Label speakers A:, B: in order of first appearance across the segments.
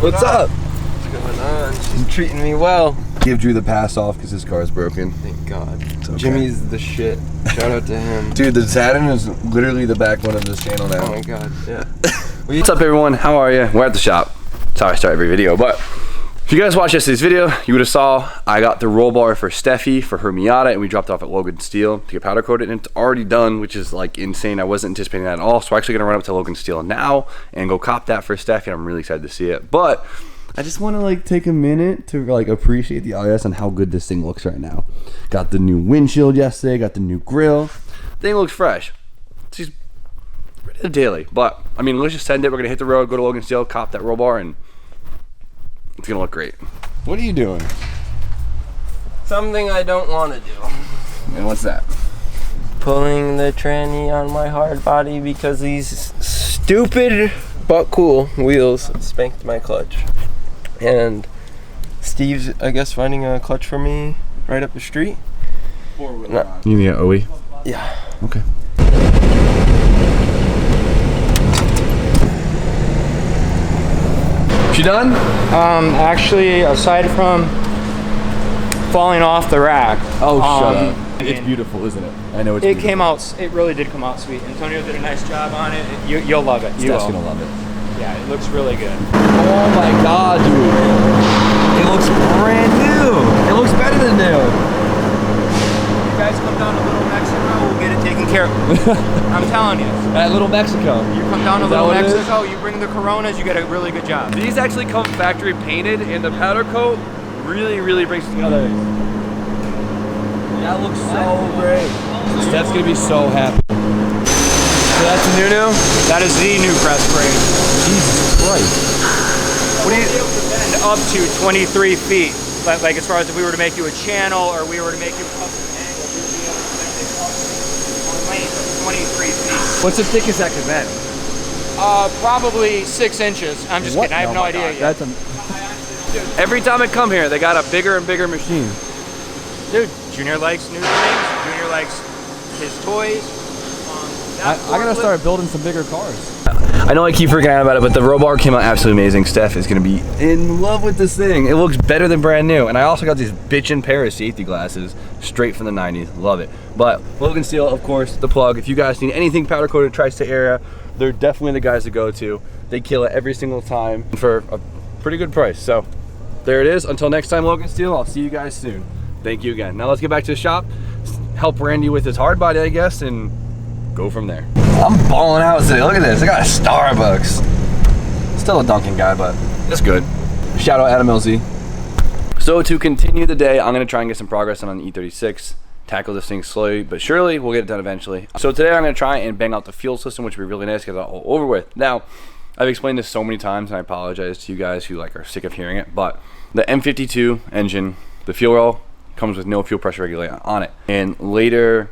A: What's up?
B: What's going on? She's treating me well.
A: Give Drew the pass off because his car is broken.
B: Thank God.
A: Okay.
B: Jimmy's the shit. Shout out to him.
A: Dude, the Saturn is literally the backbone of this channel now.
B: Oh my God, yeah.
C: What's up everyone, how are you? We're at the shop. Sorry I start every video, but if you guys watched yesterday's video, you would have saw I got the roll bar for Steffi for her Miata and we dropped it off at Logan Steel to get powder coated, and it's already done, which is like insane. I wasn't anticipating that at all, so we're actually gonna run up to Logan Steel now and go cop that for Steffi, and I'm really excited to see it. But I just want to like take a minute to like appreciate the LS and how good this thing looks right now. Got the new windshield yesterday, got the new grill. Thing looks fresh. She's ready to daily, but I mean, let's just send it. We're gonna hit the road, go to Logan Steel, cop that roll bar, and it's gonna look great.
A: What are you doing?
B: Something I don't want to do.
A: And what's that?
B: Pulling the tranny on my hard body because these stupid but cool wheels spanked my clutch. And Steve's, I guess, finding a clutch for me right up the street.
A: You need an OE?
B: Yeah.
A: Okay. She done?
D: Actually, aside from falling off the rack.
A: Oh, shut up. It's beautiful, isn't it? I know it's
D: It
A: beautiful.
D: came out, it really did come out sweet. Antonio did a nice job on it. You'll love it.
A: Steph's gonna love it.
D: Yeah, it looks really good.
A: Oh my God, dude. It looks brand new. It looks better than new.
D: You guys come down to Little Mexico, we'll get it taken care of. I'm telling you.
A: At Little Mexico.
D: You come down to
A: Is that
D: Little
A: what it is?
D: Mexico, you bring the Coronas, you get a really good job.
C: These actually come factory painted, and the powder coat really brings it together.
A: That looks so great. Steph's gonna be so happy.
D: So that's the new? That is the new press brake.
A: Jesus Christ.
D: What do you bend up to 23 feet? Like as far as if we were to make you a channel or we were to make you a custom angle, you'd be able to bend it up to a length of 23 feet.
A: What's the thickest that could bend?
D: Probably 6 inches. I'm just kidding. I have no idea yet.
C: Every time I come here, they got a bigger and bigger machine.
D: Dude, Junior likes new things. Junior likes his toys.
A: I gotta start building some bigger cars.
C: I know I keep freaking out about it, but the roll bar came out absolutely amazing. Steph is gonna be in love with this thing. It looks better than brand new. And I also got these bitchin' pair of safety glasses straight from the 90s. Love it. But Logan Steel, of course, the plug. If you guys need anything powder coated tri-state area, they're definitely the guys to go to. They kill it every single time for a pretty good price. So there it is. Until next time, Logan Steel, I'll see you guys soon. Thank you again. Now let's get back to the shop, help Randy with his hard body, I guess, and go from there. I'm balling out today. Look at this. I got a Starbucks. Still a Dunkin' guy, but it's good. Shout out Adam LZ. So to continue the day, I'm gonna try and get some progress on the E36. Tackle this thing slowly but surely. We'll get it done eventually. So today I'm gonna try and bang out the fuel system, which would be really nice to get it all over with. Now, I've explained this so many times, and I apologize to you guys who like are sick of hearing it, but the M52 engine, the fuel rail comes with no fuel pressure regulator on it. And later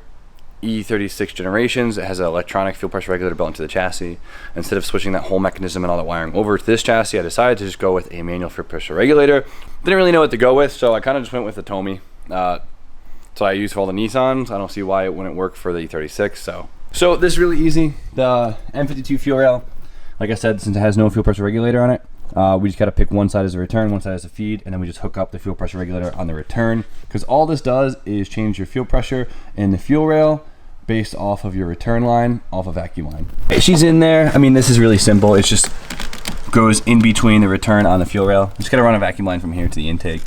C: E36 generations, it has an electronic fuel pressure regulator built into the chassis. Instead of switching that whole mechanism and all that wiring over to this chassis, I decided to just go with a manual fuel pressure regulator. Didn't really know what to go with, so I kind of just went with the Tomy. So I used for all the Nissans. I don't see why it wouldn't work for the E36. So this is really easy. The M52 fuel rail, like I said, since it has no fuel pressure regulator on it, we just got to pick one side as a return, one side as a feed, and then we just hook up the fuel pressure regulator on the return, because all this does is change your fuel pressure in the fuel rail based off of your return line, off a vacuum line. She's in there. I mean, this is really simple. It just goes in between the return on the fuel rail. Just gotta run a vacuum line from here to the intake.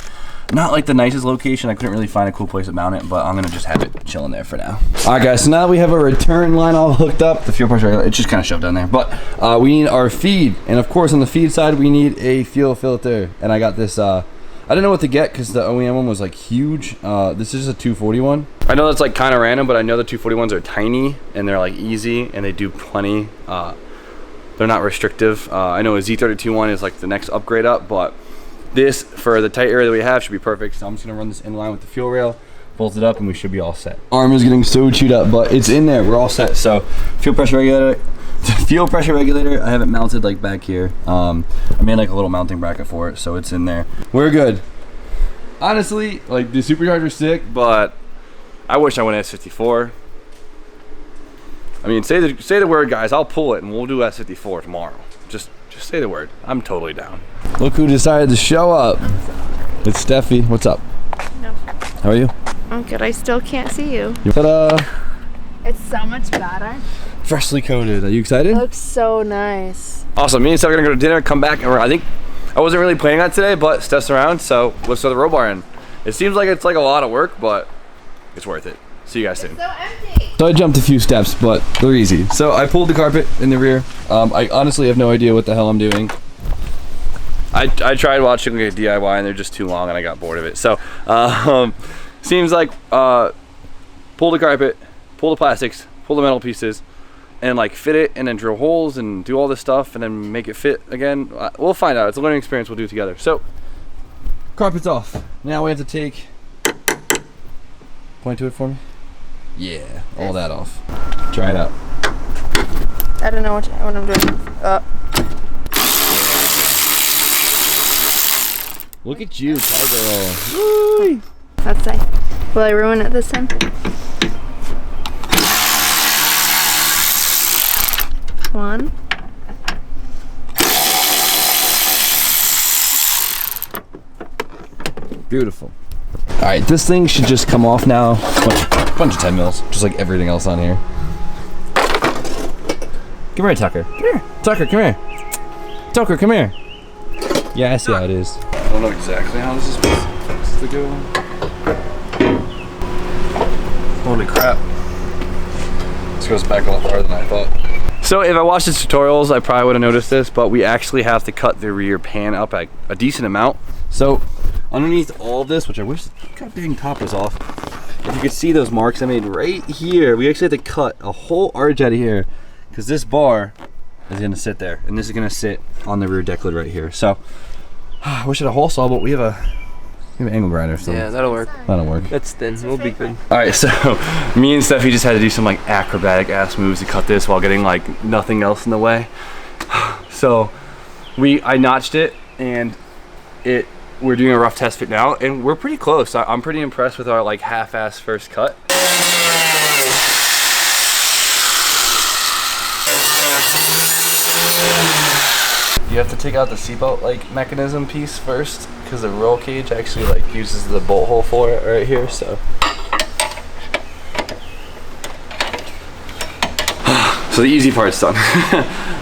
C: Not like the nicest location. I couldn't really find a cool place to mount it, but I'm gonna just have it chilling there for now. All right, guys, so now that we have a return line all hooked up, the fuel pressure, it's just kind of shoved down there, but we need our feed. And of course, on the feed side, we need a fuel filter. And I got this, I didn't know what to get because the OEM one was like huge. This is just a 241. I know that's like kind of random, but I know the 241s are tiny and they're like easy and they do plenty. They're not restrictive. I know a Z32 one is like the next upgrade up, but this, for the tight area that we have, should be perfect. So I'm just gonna run this in line with the fuel rail, bolt it up, and we should be all set. Arm is getting so chewed up, but it's in there. We're all set. So fuel pressure regulator, I have it mounted like back here. I made like a little mounting bracket for it, so it's in there. We're good. Honestly, like the supercharger's sick, but I wish I went S54. I mean, say the word, guys. I'll pull it, and we'll do S54 tomorrow. Just say the word. I'm totally down. Look who decided to show up. It's Steffi. What's up?
E: No.
C: How are you?
E: I'm good. I still can't see you.
C: Ta-da!
E: It's so much better.
C: Freshly coated. Are you excited?
E: It looks so nice.
C: Awesome. Me and Steph are gonna go to dinner, come back, and I think I wasn't really planning on today, but Steph's around, so let's throw the roll bar in. It seems like it's like a lot of work, but it's worth it. See you guys soon.
E: So empty.
C: So I jumped a few steps, but they're easy. So I pulled the carpet in the rear. I honestly have no idea what the hell I'm doing. I tried watching like a DIY and they're just too long and I got bored of it. So seems like pull the carpet, pull the plastics, pull the metal pieces, and like fit it and then drill holes and do all this stuff and then make it fit again. We'll find out. It's a learning experience. We'll do it together. So carpet's off. Now we have to take. Point to it for me. Yeah, all that off. Try it out.
E: I don't know what I'm doing.
C: Look at you, cowgirl.
E: Let's say. Will I ruin it this time? One.
C: Beautiful. All right, this thing should just come off now. Bunch of 10 mils, just like everything else on here. Come here, Tucker. Come here. Tucker, come here. Tucker, come here. Yeah, I see how it is. I don't know exactly how this is supposed to go. Holy crap. This goes back a lot farther than I thought. So if I watched the tutorials, I probably would have noticed this, but we actually have to cut the rear pan up at a decent amount. So underneath all of this, which I wish the goddamn top was off, if you could see those marks I made right here, we actually had to cut a whole arch out of here because this bar is gonna sit there and this is gonna sit on the rear deck lid right here. So I wish I had a hole saw, but we have an angle grinder. So
B: Yeah, that'll work.
C: that'll work.
B: That's thin. We'll be good.
C: All right, so me and Steffi just had to do some like acrobatic ass moves to cut this while getting like nothing else in the way. So I notched it and we're doing a rough test fit now and we're pretty close. I'm pretty impressed with our like half-ass first cut. You have to take out the seatbelt like mechanism piece first because the roll cage actually like uses the bolt hole for it right here. So the easy part's done.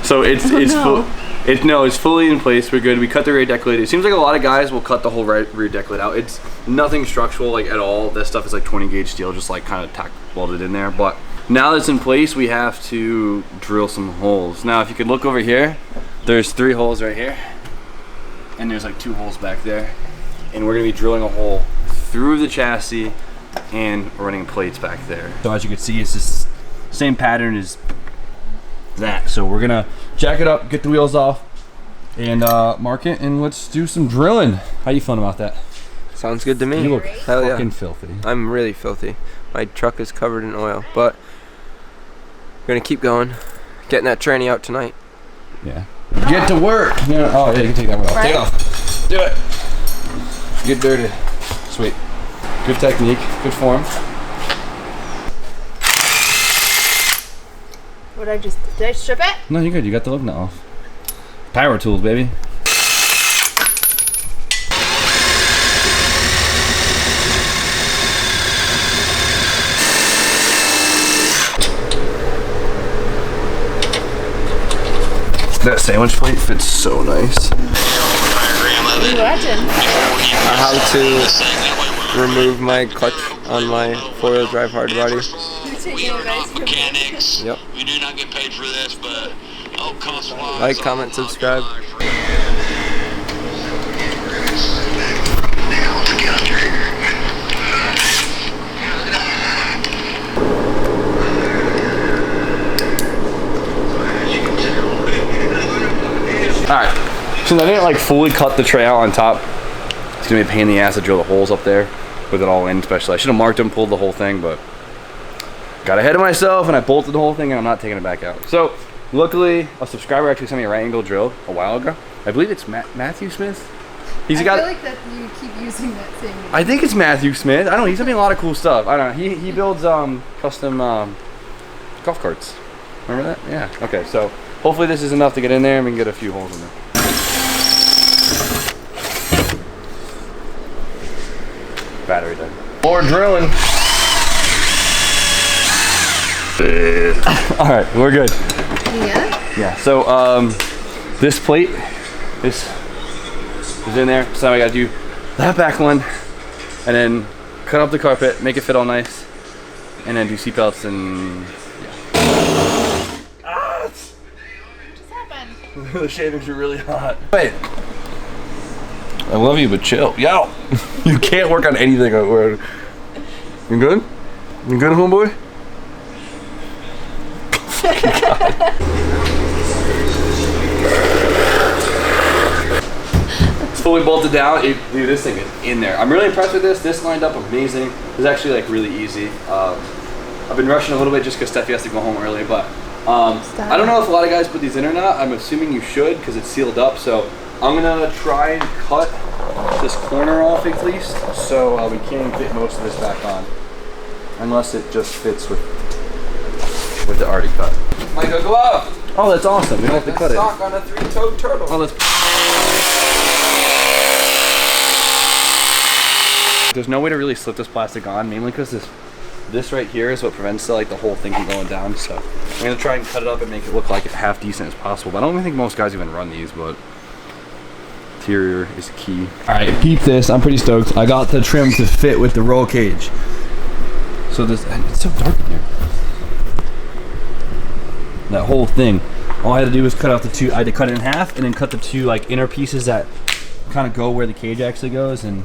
C: So it's fully in place. We're good. We cut the rear deck lid. It seems like a lot of guys will cut the whole rear deck lid out. It's nothing structural like at all. That stuff is like 20 gauge steel, just like kind of tack welded in there. But now that it's in place, we have to drill some holes. Now, if you could look over here, there's 3 holes right here, and there's like 2 holes back there. And we're gonna be drilling a hole through the chassis and running plates back there. So as you can see, it's this same pattern as that. So we're gonna jack it up, get the wheels off, and mark it, and let's do some drilling. How you feeling about that?
B: Sounds good to me.
C: You look
B: Hell
C: fucking
B: yeah.
C: filthy.
B: I'm really filthy. My truck is covered in oil, but we're gonna keep going. Getting that tranny out tonight.
C: Yeah. Get to work. Yeah. Oh yeah, you can take that one off. Take it off. Do it. Get dirty. Sweet. Good technique. Good form.
E: Did I strip it?
C: No, you're good. You got the lug nut off. Power tools, baby. That sandwich plate fits so nice.
E: Legend.
B: How to remove my clutch on my 4-wheel drive hardbody.
F: Mechanics.
B: Yep.
F: We do not get paid for this, but cost-wise,
B: Like, comment, subscribe.
C: Alright, since I didn't like fully cut the tray out on top, it's gonna be a pain in the ass to drill the holes up there with it all in, especially. I should have marked them, pulled the whole thing, but got ahead of myself and I bolted the whole thing and I'm not taking it back out. So, luckily, a subscriber actually sent me a right angle drill a while ago. I believe it's Matthew Smith. I feel like that you keep using that same name. I think it's Matthew Smith. I don't know, he sent me a lot of cool stuff. I don't know, he builds custom golf carts. Remember that? Yeah. Okay, so hopefully this is enough to get in there and we can get a few holes in there. battery dead. More drilling. All right, we're good.
E: Yeah.
C: Yeah. So this plate, this is in there. So now I gotta do that back one, and then cut up the carpet, make it fit all nice, and then do seatbelts and yeah.
E: What's happened?
C: The shavings are really hot. Wait. I love you, but chill. Yo! You can't work on anything. You good? You good, homeboy? It's fully bolted down. Dude, this thing is in there. I'm really impressed with this. This lined up amazing. It was actually like really easy. I've been rushing a little bit just because Steffi has to go home early, but I don't know if a lot of guys put these in or not. I'm assuming you should because it's sealed up. So I'm gonna try and cut this corner off at least, so we can fit most of this back on, unless it just fits with the already cut.
A: Like a glove.
C: Oh, that's awesome. We don't have to cut it.
A: Stock on a 3-toed turtle.
C: Oh, that's. There's no way to really slip this plastic on, mainly because this right here is what prevents the whole thing from going down. So I'm gonna try and cut it up and make it look like it half decent as possible. But I don't even think most guys even run these, but interior is key.
A: All right, peep this. I'm pretty stoked. I got the trim to fit with the roll cage. So this, it's so dark in here. That whole thing. All I had to do was cut out the two. I had to cut it in half and then cut the two like inner pieces that kind of go where the cage actually goes. And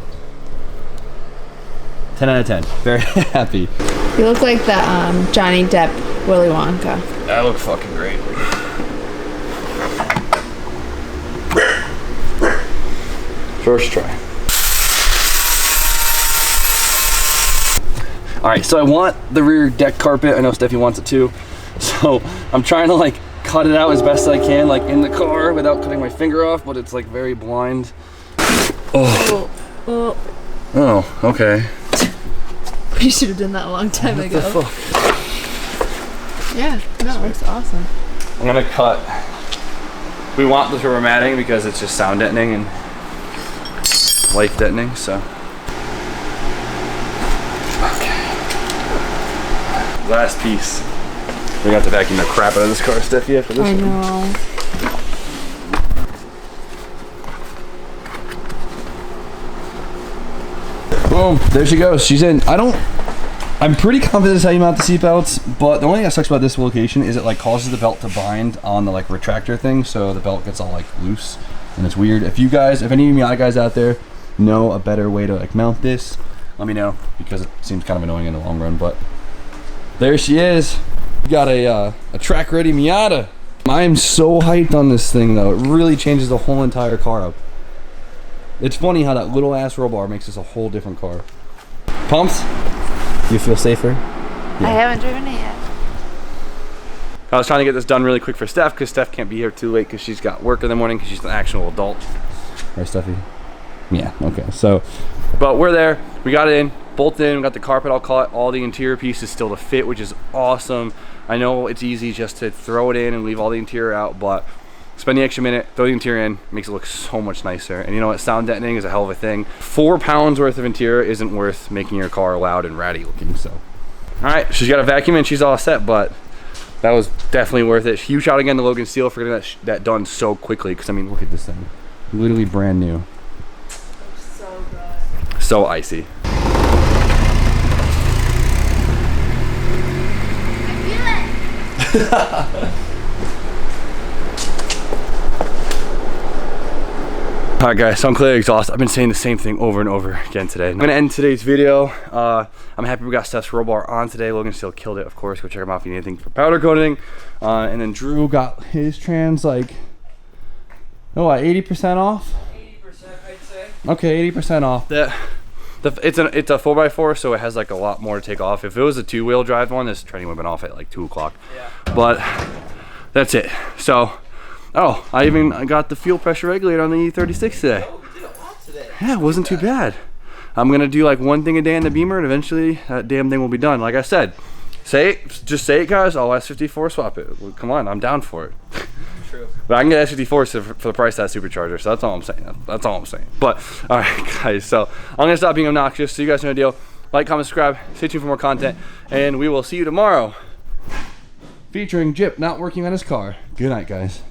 A: 10 out of 10. Very happy.
E: You look like the Johnny Depp Willy Wonka.
C: That looked fucking great. First try. All right, so I want the rear deck carpet. I know Steffi wants it too. So I'm trying to like cut it out as best I can, like in the car without cutting my finger off, but it's like very blind. Oh. Oh, okay.
E: We should have done that a long time ago.
C: What the fuck?
E: Yeah, no, it's awesome.
C: I'm gonna cut. We want this rubber matting because it's just sound deadening and life deadening, so. Okay. Last piece. We're gonna have to vacuum the crap out of this car, Steffi, after this
E: I
C: one.
E: know.
A: Boom, there she goes. She's in. I'm pretty confident this is how you mount the seatbelts, but the only thing that sucks about this location is it like causes the belt to bind on the like retractor thing, so the belt gets all like loose and it's weird. If any of you Miata guys out there know a better way to like mount this, let me know, because it seems kind of annoying in the long run. But there she is. We got a track ready Miata. I am so hyped on this thing though. It really changes the whole entire car up. It's funny how that little ass roll bar makes this a whole different car. Pumped? You feel safer? Yeah.
E: I haven't driven it yet.
C: I was trying to get this done really quick for Steph because Steph can't be here too late because she's got work in the morning because she's an actual adult.
A: Right, Steffi? Yeah, okay. So,
C: but we're there. We got it in, bolted in, we got the carpet all cut, all the interior pieces still to fit, which is awesome. I know it's easy just to throw it in and leave all the interior out, but spend the extra minute, throw the interior in, makes it look so much nicer. And you know what, sound deadening is a hell of a thing. 4 pounds worth of interior isn't worth making your car loud and ratty looking, so. All right, she's got a vacuum and she's all set, but that was definitely worth it. Huge shout again to Logan Steele for getting that done so quickly, because I mean, look at this thing. Literally brand new.
E: So good.
C: So icy. Alright guys, so I'm clearly exhausted. I've been saying the same thing over and over again today. I'm gonna end today's video. I'm happy we got Steph's roll bar on today. Logan still killed it, of course. Go check him out if you need anything for powder coating. And then Drew got his trans like, oh, what, 80% off?
B: 80%, I'd say.
C: Okay, 80% off. It's a 4x4, so it has like a lot more to take off. If it was a 2-wheel drive one, this training would have been off at like 2 o'clock.
B: Yeah.
C: But that's it. So, oh, I even got the fuel pressure regulator on the E36 today.
B: Oh, we did a lot today.
C: Yeah, it wasn't too bad. I'm gonna do like one thing a day in the Beamer, and eventually that damn thing will be done. Like I said, just say it, guys. I'll S54 swap it. Well, come on, I'm down for it.
B: True.
C: But I can get S54 for the price of that supercharger, so that's all I'm saying. That's all I'm saying. But, all right, guys, so I'm going to stop being obnoxious, so you guys know the deal. Like, comment, subscribe, stay tuned for more content, and we will see you tomorrow.
A: Featuring Jip not working on his car. Good night, guys.